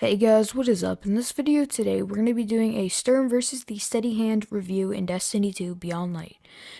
Hey guys, what is up? In this video today, we're going to be doing a Sturm versus the Steady Hand review in Destiny 2 Beyond Light.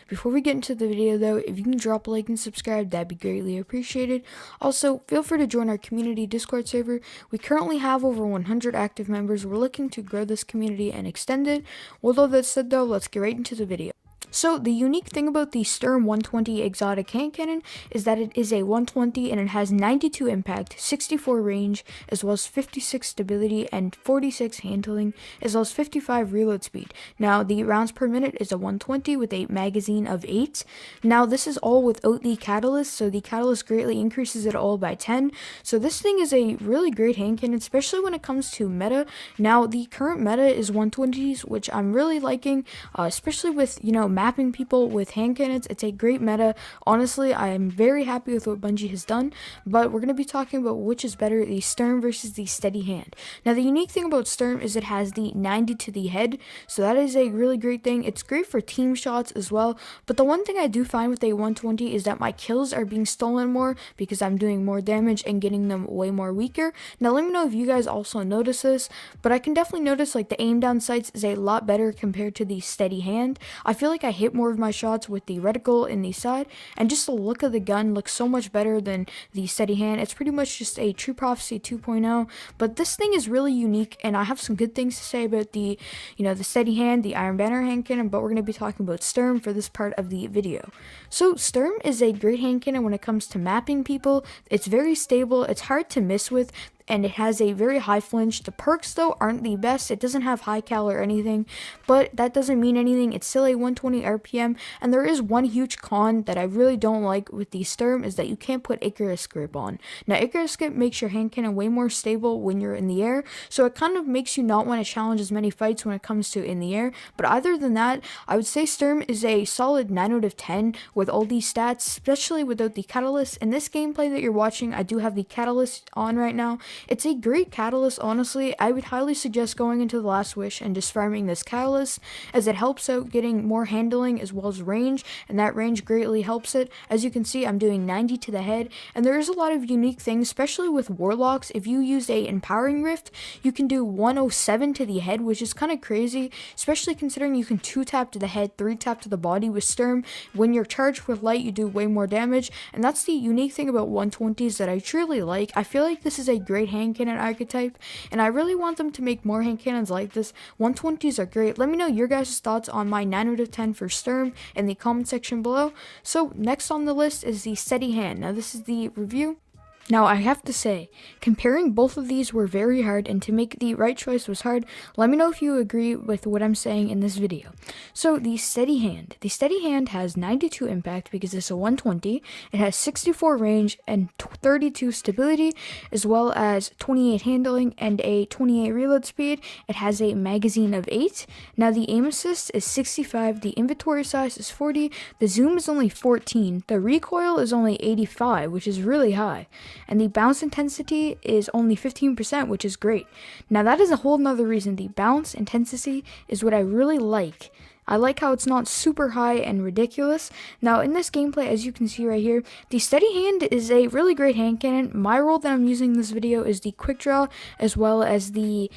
Before we get into the video though, if you can drop a like and subscribe, that'd be greatly appreciated. Also, feel free to join our community Discord server. We currently have over 100 active members. We're looking to grow this community and extend it. With all that said though, let's get right into the video. So the unique thing about the Sturm 120 exotic hand cannon is that it is a 120 and it has 92 impact, 64 range, as well as 56 stability and 46 handling, as well as 55 reload speed. Now the rounds per minute is a 120 with a magazine of 8. Now this is all without the catalyst, so the catalyst greatly increases it all by 10. So this thing is a really great hand cannon, especially when it comes to meta. Now the current meta is 120s, which I'm really liking, especially with, mapping people with hand cannons. It's a great meta. Honestly, I am very happy with what Bungie has done, but we're going to be talking about which is better, the Sturm versus the Steady Hand. Now, the unique thing about Sturm is it has the 90 to the head, so that is a really great thing. It's great for team shots as well, but the one thing I do find with a 120 is that my kills are being stolen more because I'm doing more damage and getting them way more weaker. Now, let me know if you guys also notice this, but I can definitely notice like the aim down sights is a lot better compared to the Steady Hand. I feel like I hit more of my shots with the reticle in the side, and just the look of the gun looks so much better than the Steady Hand. It's pretty much just a True Prophecy 2.0, but this thing is really unique, and I have some good things to say about the Steady Hand, the Iron Banner hand cannon, but we're going to be talking about Sturm for this part of the video. So Sturm is a great hand cannon when it comes to mapping people. It's very stable, it's hard to miss with, and it has a very high flinch. The perks though aren't the best. It doesn't have high cal or anything, but that doesn't mean anything. It's still a 120 RPM, and there is one huge con that I really don't like with the Sturm is that you can't put Icarus grip on. Now Icarus grip makes your hand cannon way more stable when you're in the air, so it kind of makes you not want to challenge as many fights when it comes to in the air. But other than that, I would say Sturm is a solid 9 out of 10 with all these stats, especially without the catalyst. In this gameplay that you're watching, I do have the catalyst on right now. It's a great catalyst, honestly. I would highly suggest going into the Last Wish and just farming this catalyst, as it helps out getting more handling as well as range, and that range greatly helps it. As you can see, I'm doing 90 to the head, and there is a lot of unique things, especially with Warlocks. If you use a Empowering Rift, you can do 107 to the head, which is kind of crazy, especially considering you can 2-tap to the head, 3-tap to the body with Sturm. When you're charged with light, you do way more damage, and that's the unique thing about 120s that I truly like. I feel like this is a great hand cannon archetype, and I really want them to make more hand cannons like this. 120s are great. Let me know your guys' thoughts on my 9 out of 10 for Sturm in the comment section below. So next on the list is the Steady Hand. Now this is the review. Now, I have to say, comparing both of these were very hard, and to make the right choice was hard. Let me know if you agree with what I'm saying in this video. So, the Steady Hand. The Steady Hand has 92 impact because it's a 120. It has 64 range and 32 stability, as well as 28 handling and a 28 reload speed. It has a magazine of 8. Now, the aim assist is 65. The inventory size is 40. The zoom is only 14. The recoil is only 85, which is really high. And the bounce intensity is only 15%, which is great. Now that is a whole nother reason. The bounce intensity is what I really like. I like how it's not super high and ridiculous. Now in this gameplay, as you can see right here, the Steady Hand is a really great hand cannon. My role that I'm using in this video is the quick draw, as well as the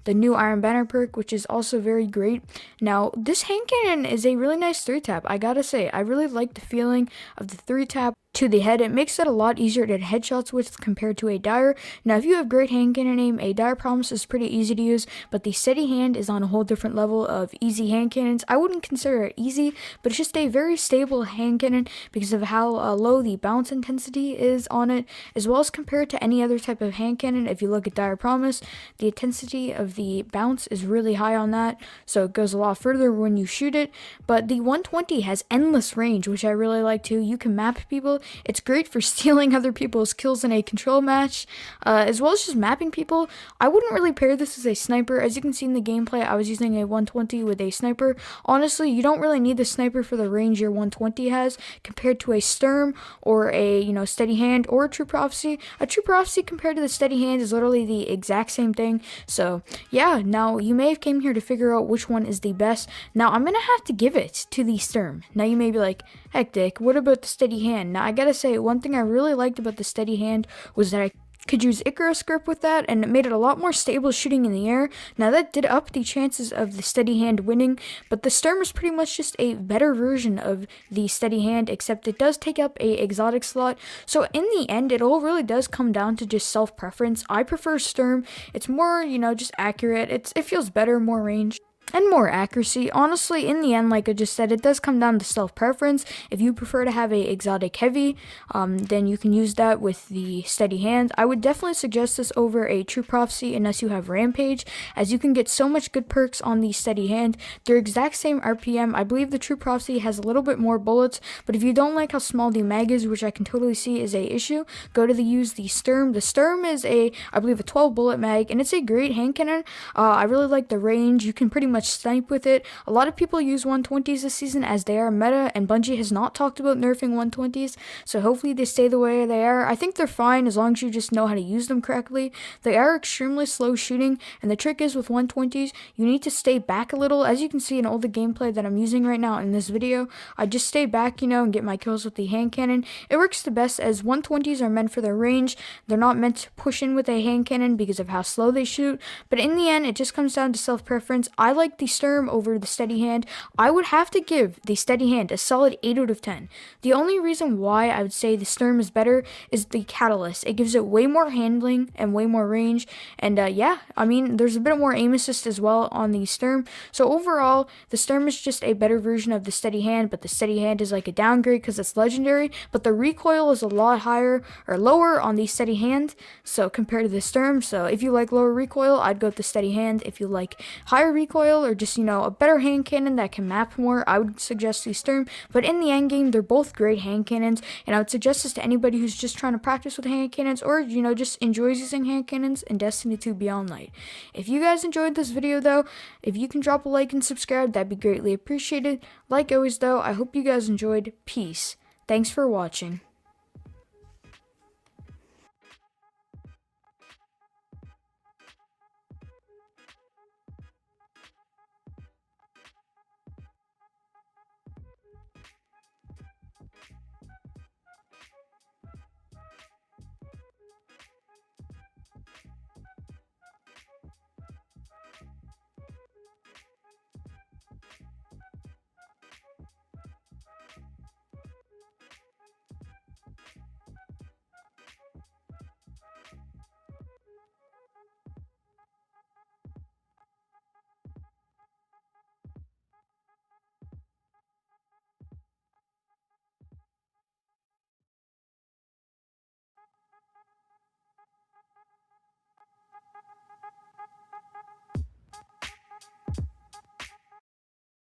new Iron Banner perk, which is also very great. Now this hand cannon is a really nice 3-tap. I gotta say, I really like the feeling of the 3-tap to the head. It makes it a lot easier to hit headshots with compared to a Dire. Now if you have great hand cannon aim, a Dire Promise is pretty easy to use, but the Steady Hand is on a whole different level of easy hand cannons. I wouldn't consider it easy, but it's just a very stable hand cannon because of how low the bounce intensity is on it, as well as compared to any other type of hand cannon. If you look at Dire Promise, the intensity of the bounce is really high on that, so it goes a lot further when you shoot it. But the 120 has endless range, which I really like too. You can map people. It's great for stealing other people's kills in a control match, as well as just mapping people. I wouldn't really pair this as a sniper. As you can see in the gameplay, I was using a 120 with a sniper. Honestly, you don't really need the sniper for the range your 120 has compared to a Sturm or a Steady Hand or a True Prophecy. A True Prophecy compared to the Steady Hand is literally the exact same thing. So yeah, now you may have came here to figure out which one is the best. Now I'm gonna have to give it to the Sturm. Now you may be like, heck Dick, what about the Steady Hand? Now I gotta say, one thing I really liked about the Steady Hand was that I could use Icarus grip with that, and it made it a lot more stable shooting in the air. Now that did up the chances of the steady hand winning, but the Sturm is pretty much just a better version of the steady hand, except it does take up a exotic slot. So in the end, it all really does come down to just self-preference. I prefer Sturm. It's more, just accurate. It feels better, more range and more accuracy. Honestly, in the end, like I just said, it does come down to self-preference. If you prefer to have a exotic heavy, then you can use that with the steady hand. I would definitely suggest this over a True Prophecy unless you have Rampage, as you can get so much good perks on the steady hand. They're exact same RPM. I believe the True Prophecy has a little bit more bullets, but if you don't like how small the mag is, which I can totally see is a issue, go to use the Sturm. The Sturm is I believe a 12 bullet mag, and it's a great hand cannon. I really like the range. You can pretty much snipe with it. A lot of people use 120s this season as they are meta, and Bungie has not talked about nerfing 120s, so hopefully they stay the way they are. I think they're fine as long as you just know how to use them correctly. They are extremely slow shooting, and the trick is with 120s, you need to stay back a little. As you can see in all the gameplay that I'm using right now in this video, I just stay back, and get my kills with the hand cannon. It works the best as 120s are meant for their range. They're not meant to push in with a hand cannon because of how slow they shoot, but in the end, it just comes down to self-preference. I like the Sturm over the steady hand. I would have to give the steady hand a solid 8 out of 10. The only reason why I would say the Sturm is better is the catalyst. It gives it way more handling and way more range, and there's a bit more aim assist as well on the Sturm. So overall, the Sturm is just a better version of the steady hand, but the steady hand is like a downgrade because it's legendary, but the recoil is a lot higher or lower on the steady hand, so compared to the Sturm. So if you like lower recoil, I'd go with the steady hand. If you like higher recoil or just a better hand cannon that can map more, I would suggest the Sturm. But in the end game, they're both great hand cannons, and I would suggest this to anybody who's just trying to practice with hand cannons, or just enjoys using hand cannons in Destiny 2 Beyond Light. If you guys enjoyed this video though, if you can drop a like and subscribe, that'd be greatly appreciated. Like always though, I hope you guys enjoyed. Peace. Thanks for watching.